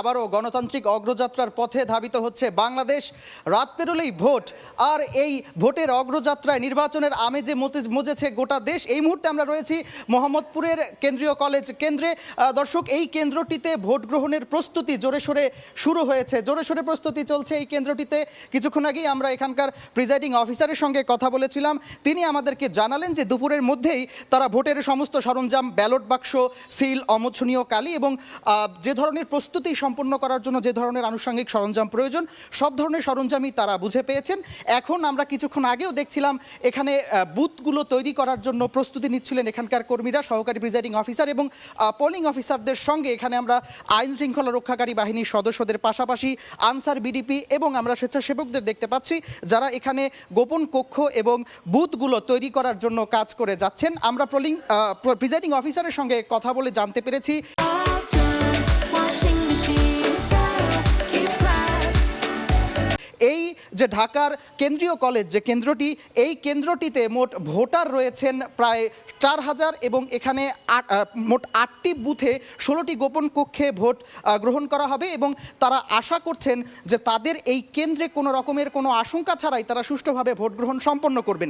আবারও গণতান্ত্রিক অগ্রযাত্রার পথে ধাবিত হচ্ছে বাংলাদেশ। রাত পেরোলেই ভোট, আর এই ভোটের অগ্রযাত্রায় নির্বাচনের আমেজে মজেছে গোটা দেশ। এই মুহূর্তে আমরা রয়েছি মোহাম্মদপুরের কেন্দ্রীয় কলেজ কেন্দ্রে। দর্শক, এই কেন্দ্রটিতে ভোট গ্রহণের প্রস্তুতি জোরে সোরে শুরু হয়েছে, জোরে সোরে প্রস্তুতি চলছে এই কেন্দ্রটিতে। কিছুক্ষণ আগেই আমরা এখানকার প্রিজাইডিং অফিসারের সঙ্গে কথা বলেছিলাম। তিনি আমাদেরকে জানালেন যে দুপুরের মধ্যেই তারা ভোটের সমস্ত সরঞ্জাম, ব্যালট বাক্স, সিল, অমোছনীয় কালি এবং যে ধরনের প্রস্তুতি সম্পন্ন করার জন্য যে ধরনের আনুষঙ্গিক সরঞ্জাম প্রয়োজন, সব ধরনের সরঞ্জামই তারা বুঝে পেয়েছেন। এখন আমরা কিছুক্ষণ আগেও দেখছিলাম এখানে বুথগুলো তৈরি করার জন্য প্রস্তুতি নিচ্ছিলেন এখানকার কর্মীরা, সহকারী প্রিজাইডিং অফিসার এবং পোলিং অফিসারদের সঙ্গে। এখানে আমরা আইন শৃঙ্খলা রক্ষাকারী বাহিনীর সদস্যদের পাশাপাশি আনসার, বিডিপি এবং আমরা স্বেচ্ছাসেবকদের দেখতে পাচ্ছি, যারা এখানে গোপন কক্ষ এবং বুথগুলো তৈরি করার জন্য কাজ করে যাচ্ছেন। আমরা প্রিজাইডিং অফিসারের সঙ্গে কথা বলে জানতে পেরেছি এই যে ঢাকার কেন্দ্রীয় কলেজ যে কেন্দ্রটি, এই কেন্দ্রটিতে মোট ভোটার রয়েছেন প্রায় 4000 এবং এখানে মোট 8টি বুথে 16টি গোপন কক্ষে ভোট গ্রহণ করা হবে এবং তারা আশা করছেন যে তাদের এই কেন্দ্রে কোনো রকমের কোনো আশঙ্কা ছাড়াই তারা সুষ্ঠুভাবে ভোট গ্রহণ সম্পন্ন করবেন।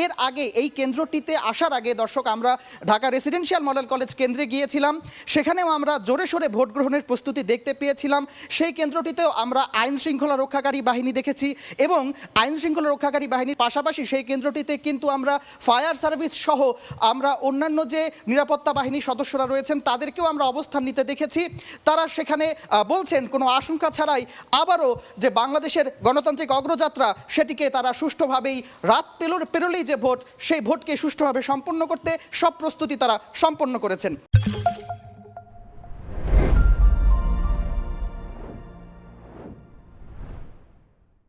এর আগে এই কেন্দ্রটিতে আসার আগে দর্শক, আমরা ঢাকা রেসিডেন্সিয়াল মডেল কলেজ কেন্দ্রে গিয়েছিলাম, সেখানেও আমরা জোরে সোরে ভোট গ্রহণের প্রস্তুতি দেখতে পেয়েছিলাম। সেই কেন্দ্রটিতেও আমরা আইন শৃঙ্খলা রক্ষাকারী বাহিনী দেখেছি এবং আইন শৃঙ্খলা রক্ষাকারী বাহিনীর পাশাপাশি সেই কেন্দ্রটিতে কিন্তু আমরা ফায়ার সার্ভিস সহ আমরা অন্যান্য যে নিরাপত্তা বাহিনীর সদস্যরা রয়েছেন তাদেরকেও আমরা অবস্থান নিতে দেখেছি। তারা সেখানে বলছেন কোনো আশঙ্কা ছাড়াই আবারও যে বাংলাদেশের গণতান্ত্রিক অগ্রযাত্রা, সেটিকে তারা সুষ্ঠুভাবেই রাত পেরোলেই যে ভোট, সেই ভোটকে সুষ্ঠুভাবে সম্পন্ন করতে সব প্রস্তুতি তারা সম্পন্ন করেছেন।